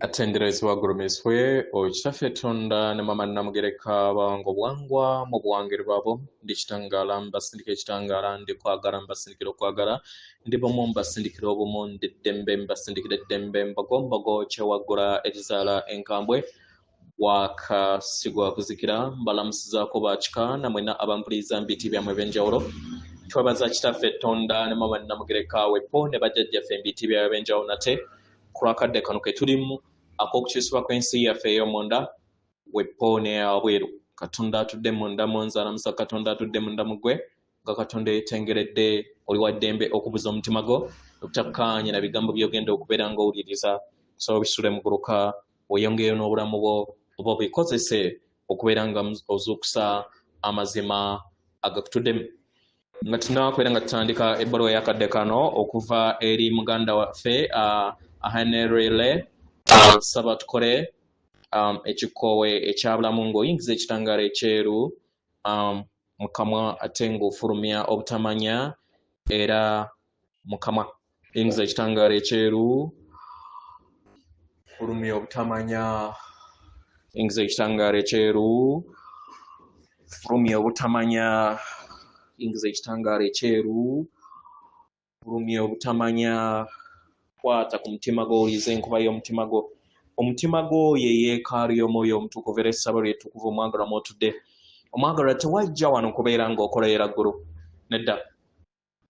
Atenderezwa gurumiswe okitafetonda ne mama namugereka bango bwangwa mu buwangiro bwabo ndikitangala mbasindika ekitangala ndi kwagala mbasindikira okwagala ndi bomu mbasindikira obumu ndi ddembe mbasindikira eddembe mbagombago kyewagula ekizaala enkambwe wakasigwa kuzikira mbalamusizaako bakika namwena abampuliriza mbiti byammwe ebyenjawulo twebaza kitafetonda ne mama namugereka wepo ne bajjajjaffe mbiti byabwe ebyenjawulo nate kulwakadde kano ke tulimu ak'okukyusibwa kw'ensi yaffe ey'omunda wepo n'eyabweru katonda atudde munda mu nzaalamusa katonda atudde munda mu ggwe nga katonda yeetengeredde oli wa ddembe okubuza omutima gwo okutakkaanya na bigambo by'ogenda okubeera ng'owuliriza kusaba obisule muguluka oyongeyo n'obulamu bwo oba obikozese okubeera nga ozuukusa amazima agakutuddemu nga tunakubeera nga tutandika ebbaluwa y'akadde kano okuva eri muganda waffe ahanerele saba tukole ekikoowe ekyabulamu ng'oyingiza ekitangaala ekyeru mukamwa ate ng'ofulumya obutamanya era mukamwa yingiza ekitangaala ekyeru fulumya obutamanya yingiza ekitangaala ekyeru fulumya obutamanya yingiza ekitangaala ekyeru fulumya obutamanya kwata ku mutima gwo olize enkuba y'omutima gwo omutima gwo ye yeekaalu y'omwoyo omutukuvu era essabo lyetukuvu omwagalwa mwotudde omwagalwa tewajja wano kubeera ng'okola eraggulu nedda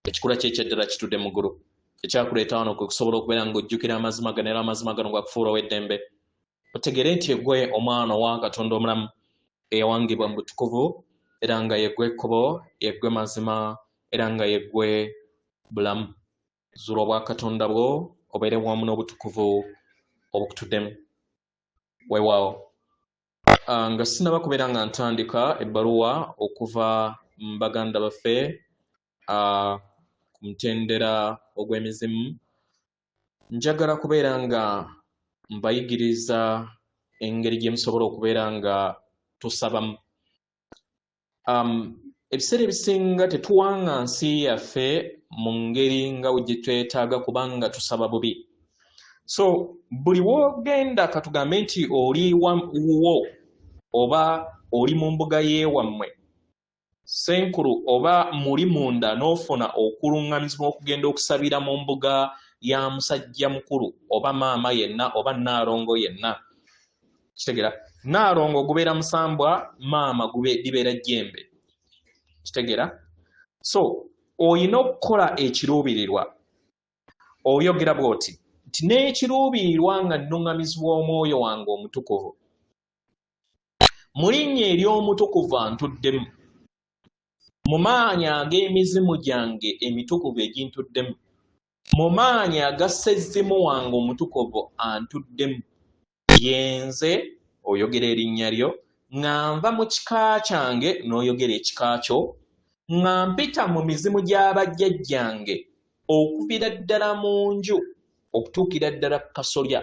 ekikula kye ekyeddala kitudde mu ggulu ekyakuleeta wano kwe kusobola okubeera ng'ojjukira amazima gano era amazima gano gakufuulawo eddembe otegere nti eggwe omwana wa katonda omulamu eyawangibwa mu butukuvu era nga yeggwe ekkubo yeggwe mazima era nga yeggwe bulamu zuula obwa katonda bwo obeere wamu n'obutukuvu obukutuddemu weewaawo nga sinaba kubeera nga ntandika ebbaluwa okuva mu baganda baffe ku mutendera ogw'emizimu njagala kubeera nga mbayigiriza engeri gye musobola okubeera nga tusabamu ebiseera ebisinga tetuwanga nsi yaffe mu ngeri nga gye twetaaga kubanga tusaba bubi so buli wogenda katugambe nti oli wuwo oba oli mu mbuga y'ewammwe senkulu oba muli munda n'ofuna okuluŋŋamizibwa okugenda okusabira mu mbuga ya musajja mukulu oba maama yenna oba naalongo yenna kitegera naalongo gubeera musambwa maama libeera jjembe kitegera so oyina okukola ekiruubirirwa oyogera bw'oti nti n'ekiruubirirwa nga nnuŋŋamizibwa omwoyo wange omutukuvu mu linnya ery'omutukuvu antuddemu mu maanyi ag'emizimu gyange emitukuvu egintuddemu mu maanyi aga sezzimu wange omutukuvu antuddemu yenze oyogera erinnya lyo nga nva mu kika kyange n'oyogera ekika kyo nga mpita mu mizimu gy'abajjajjange okuvira ddala mu nju okutuukira ddala kasolya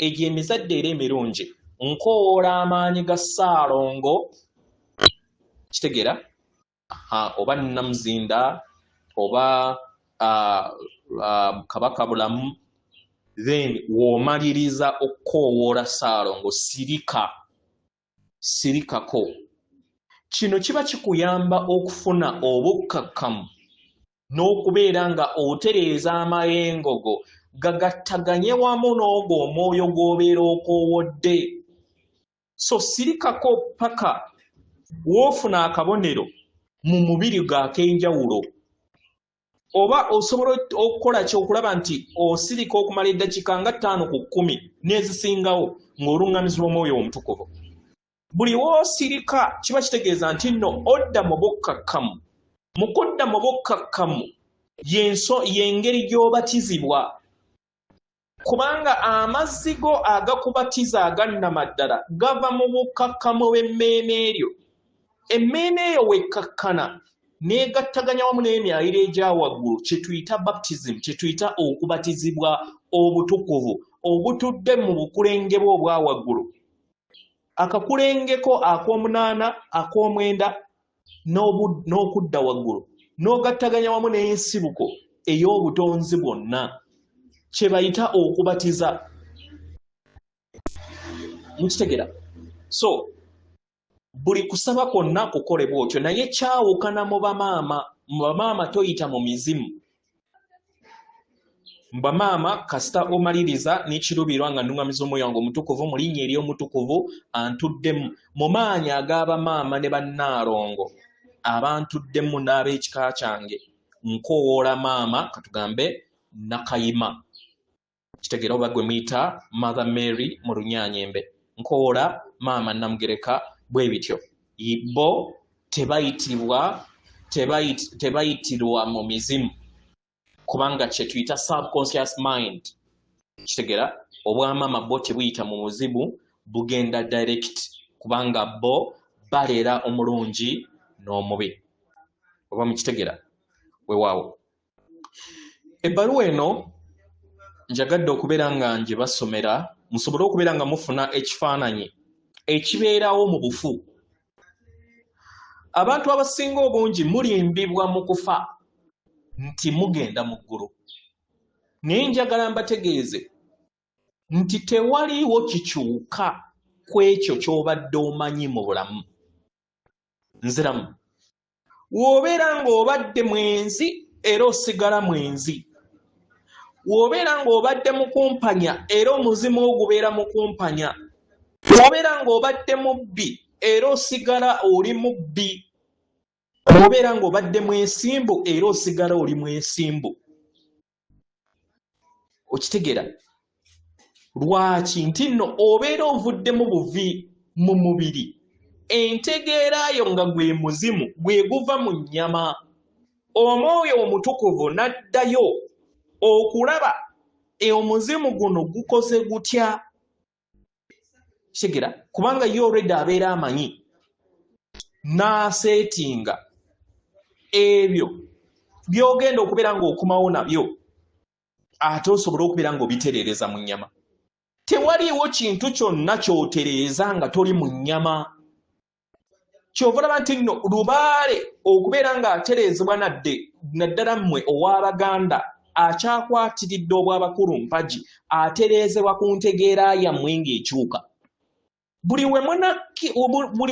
egyo emizadde era emirungi nkowoola amaanyi ga Ssaalongo kitegeera oba Namuzinda oba Kabaka Bulamu then w'omaliriza okukoowoola Ssaalongo sirikako kino kiba kikuyamba okufuna obukkakkamu n'okubeera nga otereeza amayengo go gagattaganye wamu n'ogwo omwoyo gw'obeera okoowodde so sirikako paka w'ofuna akabonero mu mubiri g'ak'enjawulo oba osobola okukola kyokulaba nti osirika okumala eddakiika nga 5 ku 10 n'ezisingawo ng'oluŋŋamizibwa omwoyo omutukuvu buli w'osirika kiba kitegeeza nti nno odda mu bukkakkamu mu kudda mu bukkakkamu y'engeri gy'obatizibwa kubanga amazzi go agakubatiza agannamaddala gava mu bukkakkamu bw'emmeeme eryo emmeeme eyo wekkakkana n'egattaganya wamu n'emyaliro egya waggulu kye tuyita baptism kye tuyita okubatizibwa obutukuvu obutudde mu bukulenge bwe obwa waggulu akakulengeko ak'omunaana ak'omwenda n'okudda waggulu n'ogattaganya wamu n'ensibuko ey'obutonzi bwonna kye bayita okubatiza mukitegera. So buli kusaba kwonna kukolebwa otyo, naye kyawukana mu bamaama toyita mu mizimu. Mu bamaama kasita omaliriza n'ekirubirwa nga nduŋŋamiza omwoyo wange omutukuvu mu linnya ery'omutukuvu antuddemu mu maanyi ag'abamaama ne bannaalongo abantuddemu n'ab'ekika kyange nkowoola maama katugambe Nakayima, kitegeera oba gwe muyita Mother Mary mu Runyaanyembe, nkowoola maama Namugereka bwe bityo. Bo tebayitirwa mu mizimu kubanga kye tuyita subconscious mind, kitegeera obwamaama bo tebuyita mu muzimu, bugenda direct kubanga bo balera omulungi n'omubi. Oba mukitegeera weewaawo. Ebbaluwa eno njagadde okubeera nga nje basomera musobole okubeera nga mufuna ekifaananyi ekibeerawo mu bufu. Abantu abasinga obungi mulimbibwa mu kufa nti mugenda mu ggulu, naye njagala mbategeeze nti tewaliiwo kikyuka ku ekyo ky'obadde omanyi mu bulamu. Nziramu w'obeera ng'obadde mwenzi era osigala mwenzi, w'obeera ng'obadde mu kumpanya era omuzimu ogubeera mu kumpanya, w'obeera ng'obadde mubbi era osigala oli mubbi, w'obeera ng'obadde mwesimbu era osigala oli mwesimbu. Okitegeera lwaki? Nti nno obeera ovuddemu buvi mu mubiri, entegeerayo nga gwe muzimu gwe guva mu nnyama. Omwoyo omutukuvu n'addayo okulaba omuzimu guno gukoze gutya. Kitegeera kubanga ye already abeera amanyi n'aseetinga ebyo by'ogenda okubeera ng'okumawo nabyo ate osobole okubeera ng'obitereereza mu nnyama. Tewaliiwo kintu kyonna ky'otereeza nga toli mu nnyama. Kyova olaba nti nno lubaale okubeera ng'atereezebwa naddala mmwe ow'Abaganda akyakwatiridde obw'abakulu mpagi atereezebwa ku ntegeera yammwe ng'ekyuka. Buli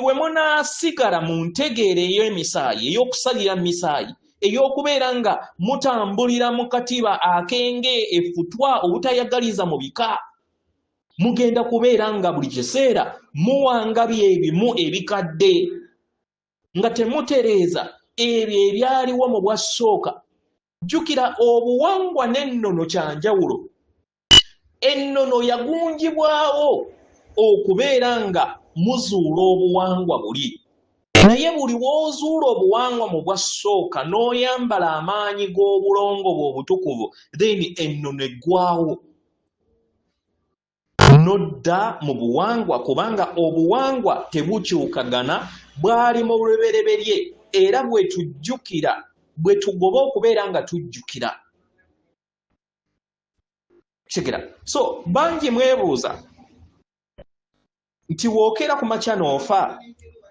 we munaasigala mu ntegeera ey'emisaayi, ey'okusalira misaayi, ey'okubeera nga mutambulira mu katiba akenge effutwa obutayagaliza mu bika, mugenda kubeera nga buli kiseera muwangabya ebimu ebikadde nga temutereeza ebyo ebyaliwo mu bwasooka. Jjukira obuwangwa n'ennono kyanjawulo. Ennono yagunjibwawo okubeera nga muzuula obuwangwa buli, naye buli w'ozuula obuwangwa mu bwasooka n'oyambala amaanyi g'obulongo bwe obutukuvu, then ennono eggwawo nodda mu buwangwa kubanga obuwangwa tebukyukagana, bwali mu lubereberye era bwe tujjukira bwe tugoba okubeera nga tujjukira. Kitegeera. So bangi mwebuuza nti wookera ku makya n'ofa,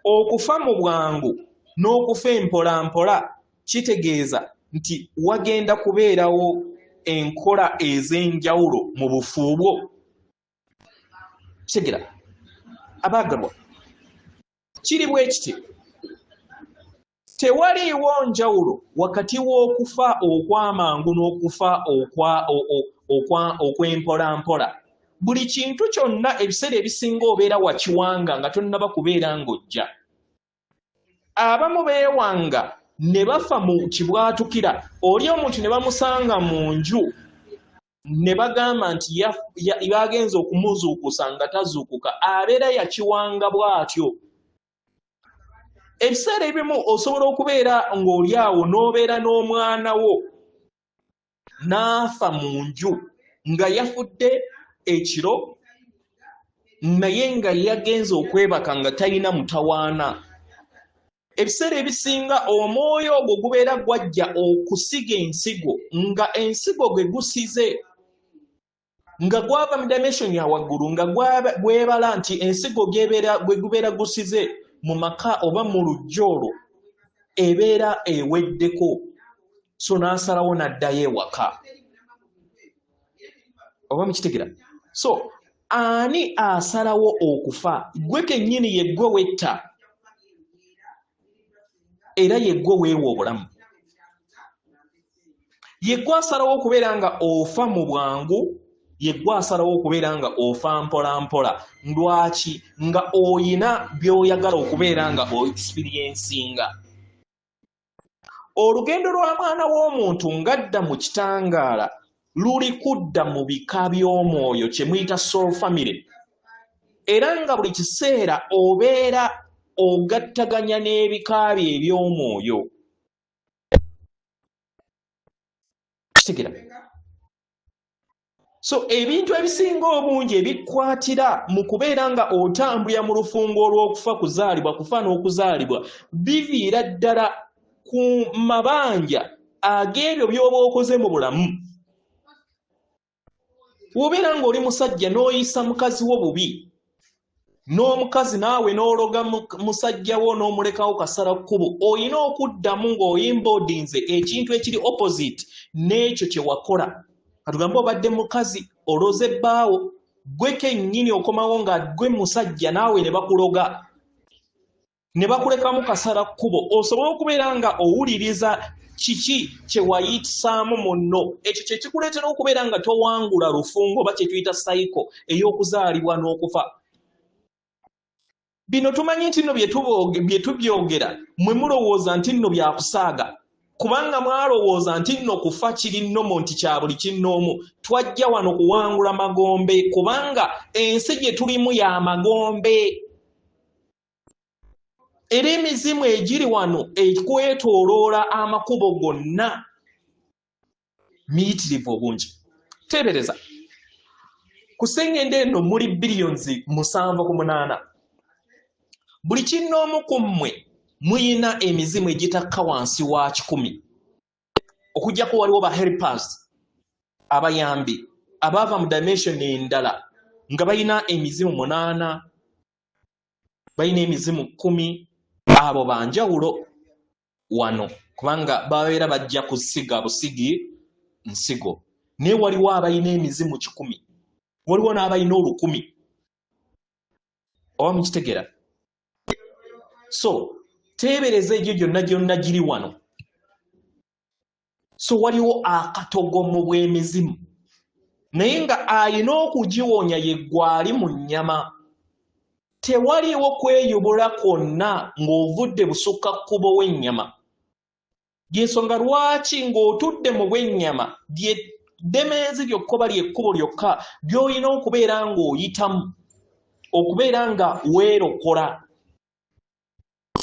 okufa mu bwangu n'okufa empolampola kitegeeza nti wagenda kubeerawo enkola ez'enjawulo mu bufu bwo. Kitegeera abaagalwa, kiri bwe kiti, tewaliiwo njawulo wakati w'okufa okw'amangu n'okufa okw'empolampola. Buli kintu kyonna ebiseera ebisinga obeera wakiwanga nga tonnaba kubeera ng'ojja. Abamu beewanga ne bafa mu kibwatukira, oli omuntu ne bamusanga mu nju ne bagamba nti bagenze okumuzuukusa nga tazuukuka, abeera yakiwanga bw'atyo. Ebiseera ebimu osobola okubeera ng'oli awo n'obeera n'omwana wo n'afa mu nju nga yafudde ekiro naye nga yagenze okwebaka nga talina mutawaana. Ebiseera ebisinga omwoyo ogwo gubeera gwajja okusiga ensigo, nga ensigo gwe gusize nga gwava mu dimension ya waggulu, nga gwebala nti ensigo gwe gubeera gusize mu maka oba mu lujja olwo ebeera eweddeko, so n'asalawo n'addayo ewaka. Oba mukitegeera? So ani asalawo okufa gwe kennyini yeggwe wetta era yeggwe weewa obulamu yeggwe asalawo okubeera nga ofa mu bwangu yeggwe asalawo okubeera nga ofa mpola mpola lwaki nga oyina by'oyagala okubeera nga o-experiencinga olugendo lwa mwana w'omuntu ng'adda mu kitangaala luli kudda mu bika by'omwoyo kye muyita soul family era nga buli kiseera obeera ogattaganya n'ebika bye eby'omwoyo kitegera so ebintu ebisinga obungi ebikwatira mu kubeera nga otambulira mu lufungo olw'okufa kuzaalibwa kufa n'okuzaalibwa biviira ddala ku mabanja ag'ebyo by'oba okoze mu bulamu wobeera ng'oli musajja n'oyisa mukazi wo bubi n'omukazi naawe n'ologa musajja wo n'omulekawo kasala kkubo oyina okuddamu ng'oyimba odinze ekintu ekiri opposite n'ekyo kye wakola katugambe obadde mukazi oloze bbaawo gwe kennyini okomawo nga gwe musajja naawe ne bakuloga ne bakulekamu kasala kkubo osobola okubeera nga owuliriza kiki kye wayitisaamu munno ekyo kye kikuleetera okubeera nga towangula lufungo oba kye tuyita sayiko ey'okuzaalibwa n'okufa bino tumanyi nti nno bye tubyogera mwe mulowooza nti nno byakusaaga kubanga mwalowooza nti nno kufa kiri nnomo nti kya buli kinnoomu twajja wano kuwangula magombe kubanga ensi gye tulimu ya magombe era emizimu egiri wano ekwetooloola amakubo gonna miyitirivu obungi teebereza ku sseŋŋende eno muli biliyons 7.8 buli kinnoomu ku mmwe muyina emizimu egitakka wansi wa 100 okuggyako waliwo ba helpers abayambi abaava mu dimension endala nga balina emizimu 8 balina emizimu 10 abo banjawulo wano kubanga babeera bajja kusiga busigi nsigo naye waliwo abalina emizimu 100 waliwo n'abalina 10,000 oba mukitegera so teebereza egyo gyonna giri wano so waliwo akatogo mu bw'emizimu naye nga alina okugiwonya yeggwali mu nnyama tewaliwo kweyubula kwonna ng'ovudde busukka kkubo w'ennyama gy'ensonga lwaki ng'otudde mu bw'ennyama ddemezi lyokka oba lyekkubo lyokka by'olina okubeera ng'oyitamu okubeera nga weerokola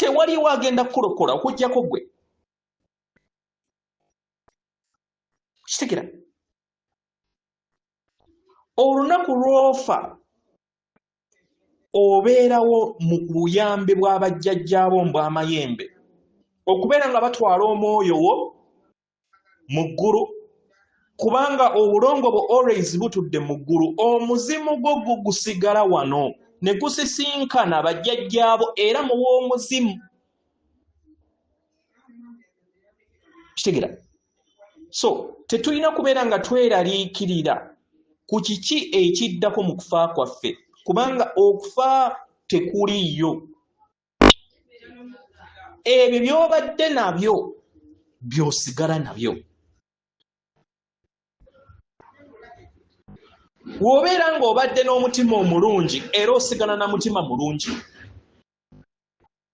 tewaliwo agenda kukulokola okuggyako gwe kitegera olunaku lw'ofa obeerawo mu buyambi bw'abajjajjaabo mbw'amayembe okubeera nga batwala omwoyo wo mu ggulu kubanga obulongo bwo always butudde mu ggulu omuzimu gwo gusigala wano ne gusisinkana bajjajjaabo era mu bw'omuzimu kitegera so tetulina kubeera nga tweraliikirira ku kiki ekiddako mu kufa kwaffe kubanga okufa tekuliyo ebyo by'obadde nabyo by'osigala nabyo w'obeera ng'obadde n'omutima omulungi era osigala na mutima mulungi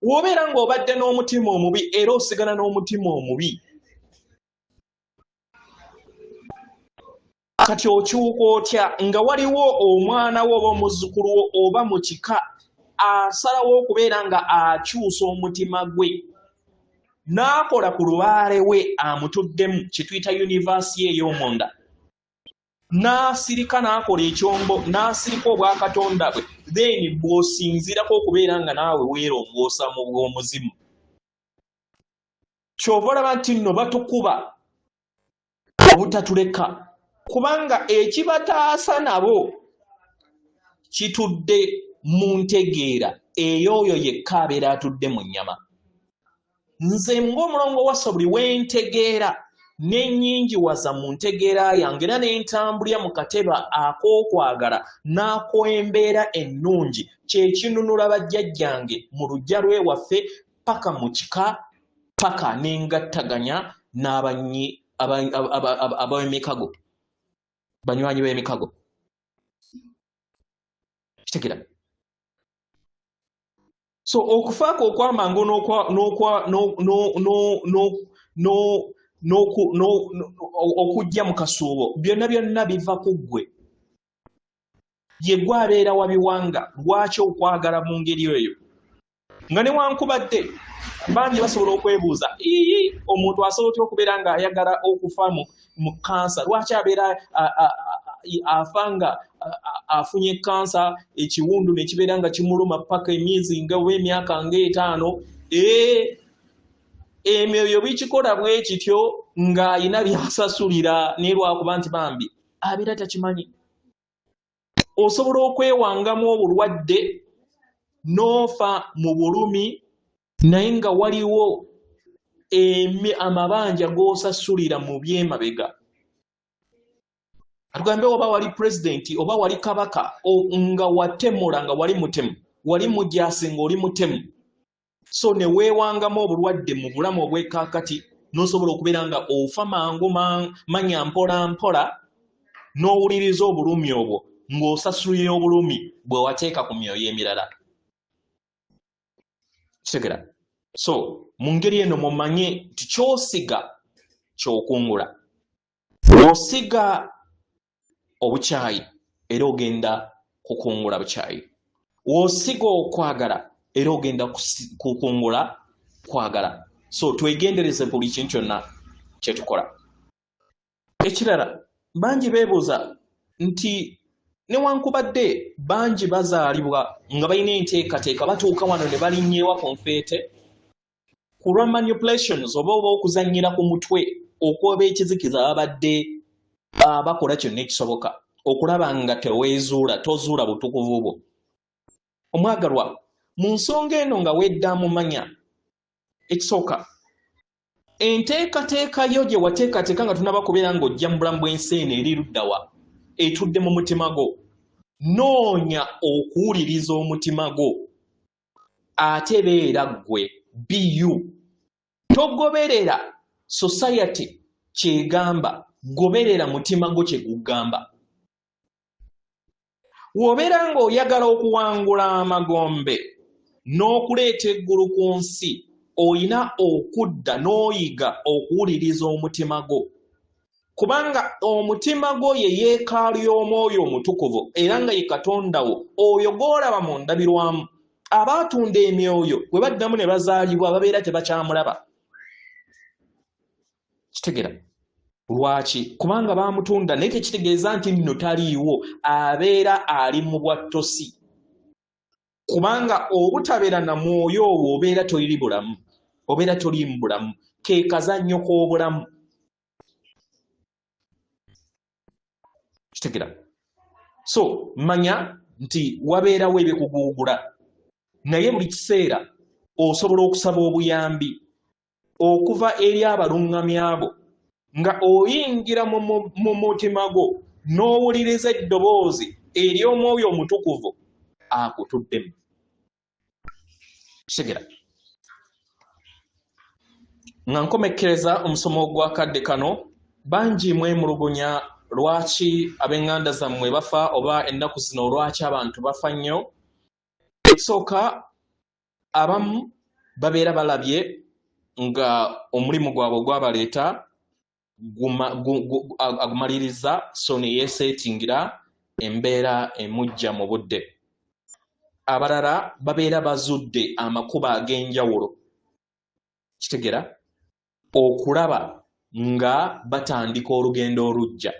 w'obeera ng'obadde n'omutima omubi era osigala n'omutima omubi kati okyuka otya nga waliwo omwana wo oba omuzzukulu wo oba mu kika asalawo okubeera nga akyusa omutima gwe n'akola ku lubaale we amutuddemu kye tuyita yunivaasi ye ey'omunda n'asirika n'akola ekyombo n'asirika obwakatonda bwe then bw'osinzirako okubeera nga naawe weerongoosa mu bw'omuzimu kyova olaba nti nno batukuba obutatuleka kubanga ekibataasa nabo kitudde mu ntegeera ey'oyo yekka abeera atudde mu nnyama nze ng'omulongo wassa buli wentegeera n'ennyingi waza mu ntegeera yange era n'entambulira mu kateba ak'okwagala n'ak'embeera ennungi kye kinunula bajjajjange mu luggya lw'ewaffe paka mu kika paka n'engattaganya n'abanyi ab'emikago banywanyi b'emikago kitegera so okufaako okwamangu okujja mu kasuubo byonna biva ku ggwe ye gwabeera wabiwanga lwaki okwagala mu ngeri eyo nga newankubadde bangi basobola okwebuuza omuntu asobola otya okubeera ng'ayagala okufa mu kansa lwaki abeera afanga afunye kansa ekiwundu nekibeera nga kimuluma paka emyezi nga w'emyaka nga 5 emyoyo bikikola bwe kityo ng'ayina byasasulira nerwakuba nti bambi abeera takimanyi osobola okwewangamu obulwadde n'ofa mu bulumi naye nga waliwo amabanja g'osasulira mu byemabega atugambe oba wali pulezidenti oba wali kabaka nga watemula nga wali mutemu wali mujaasi ng'oli mutemu so ne weewangamu obulwadde mu bulamu obwekakati n'osobola okubeera nga ofa mangu manya mpola mpola n'owuliriza obulumi obwo ng'osasulira obulumi bwe wateeka ku myoyo emirala kitegera so mu ngeri eno mumanye nti kyosiga kyokungula osiga obukyayi era ogenda kukungula bukyayi wosiga okwagala era ogenda kukungula kwagala so twegendereze buli kintu kyonna kyetukola ekirala bangi beebuuza nti newankubadde bangi bazaalibwa nga balina enteekateeka batuuka wano ne balinnyeewa ku nfeete ku lwa manipulations oba okuzannyira ku mutwe okwoba ekizikiza babadde bakola kyonna ekisoboka okulaba nga teweezuula tozuula butukuvu bwo omwagalwa mu nsonga eno nga wedda mumanya ekisooka enteekateeka yo gye wateekateeka nga tunaba kubeera ng'ojja mu bulamu bw'ensi eno eri luddawa etudde mu mutima gwo noonya okuwuliriza omutima gwo ate beera ggwe biyu togoberera society kyegamba goberera mutima gwo kyegugamba wobeera ng'oyagala okuwangula amagombe n'okuleeta eggulu ku nsi oyina okudda n'oyiga okuwuliriza omutima gwo kubanga omutima gwo ye yeekaalu y'omwoyo omutukuvu era nga ye Katonda wo oyo gw'olaba mu ndabirwamu abaatunda emyoyo bwe baddamu ne bazaalibwa babeera tebakyamulaba kitegera lwaki kubanga baamutunda naye tekitegeeza nti nno taliiwo abeera ali mu bwattosi kubanga obutabeera na mwoyo obwo obeera toliri bulamu obeera toli mu bulamu ke kazannyo k'obulamu kitegera so manya nti wabeerawo ebikuguugula naye buli kiseera osobola okusaba obuyambi okuva eri abaluŋŋamyi abo nga oyingira mu mutima gwo n'owuliriza eddoboozi ery'omwoyo omutukuvu akutuddemu kitegera nga nkomekkereza omusomo gw'akadde kano bangi mwemulugunya lwaki ab'eŋŋanda zammwe bafa oba ennaku zino lwaki abantu bafa nnyo ekisooka abamu babeera balabye nga omulimu gwabwe ogwabaleeta agumaliriza so ne yeeseetingira embeera emujja mu budde abalala babeera bazudde amakubo ag'enjawulo kitegera okulaba nga batandika olugendo olujja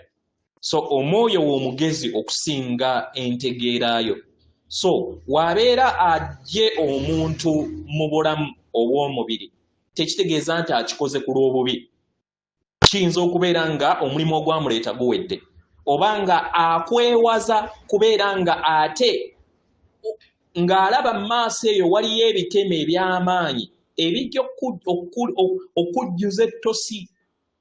so omwoyo w'omugezi okusinga entegeerayo so wabeera ajje omuntu mu bulamu obw'omubiri tekitegeeza nti akikoze ku lw'obubi kiyinza okubeera nga omulimu ogwamuleeta guwedde oba nga akwewaza kubeera nga ate ng'alaba mu maaso eyo waliyo ebiteme eby'amaanyi ebijja okujjuza ettosi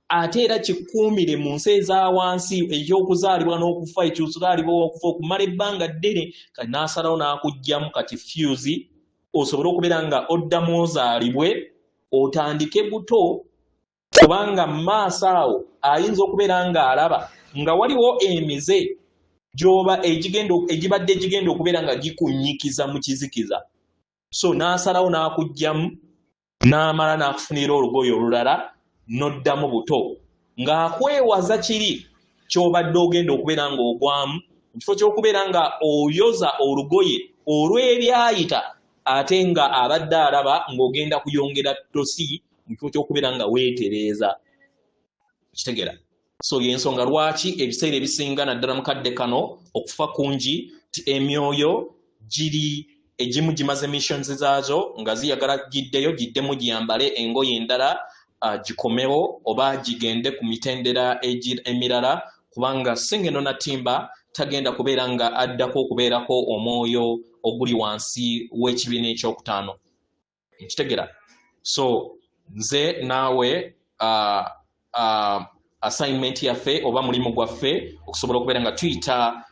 ate era kikuumire mu nsi eza wansi ekyokuzaalibwa n'okufa ekyozaalibwa okufa okumala ebbanga ddene kati n'asalawo n'akugyamu kati fuse osobole okubeera nga oddamu ozaalibwe otandike buto kubanga maaso awo ayinza okubeera nga alaba nga waliwo emize gyoba egibadde gigenda okubeera nga gikunyikiza mu kizikiza so n'asalawo n'akugyamu n'amala n'akufunira olugoye olulala n'oddamu buto ng'akwewaza kiri ky'obadde ogenda okubeera ng'ogwamu mu kifo ky'okubeera nga oyoza olugoye olw'ebyayita ate nga abadde alaba ng'ogenda kuyongera tosi mu kifo ky'okubeera nga weetereeza kitegeera so y'ensonga lwaki ebiseera ebisinga naddala mu kadde kano okufa kungi ti emyoyo giri egimu gimaze missions zaazo nga ziyagala giddemu giyambale engoye endala gikomewo oba gigende ku mitendera emirala kubanga Sengendo Natimba tagenda kubeera nga addako okubeerako omwoyo oguli wansi w'ekibiina ekyokutaano nkitegera so nze naawe assignment yaffe oba mulimu gwaffe okusobola okubeera nga tuyita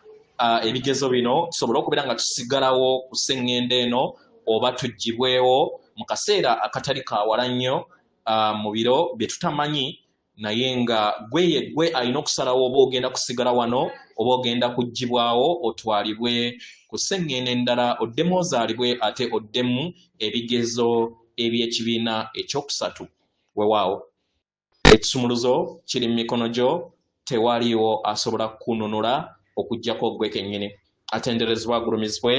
ebigezo bino tusobola okubeera nga tusigalawo ku Sengendo eno oba tugibwewo mu kaseera akatali kawala nnyo mu biro bye tutamanyi naye nga gwe alina okusalawo oba ogenda kusigala wano oba ogenda kugibwawo otwalibwe ku Sengendo endala oddemu ozaalibwe ate oddemu ebigezo eby'ekibiina ekyokusatu weewaawo ekisumuluzo kiri mu mikono gyo tewaliiwo asobola kununula okuggyako gwe kennyini atenderezebwa agulumizibwe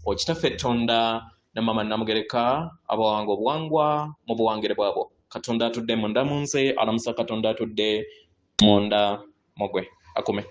okitaffe Tonda ne Mama Namugereka abawanga obuwangwa mu buwangire bwabo Katonda atudde munda mu nze alamusa Katonda atudde munda mu gwe akume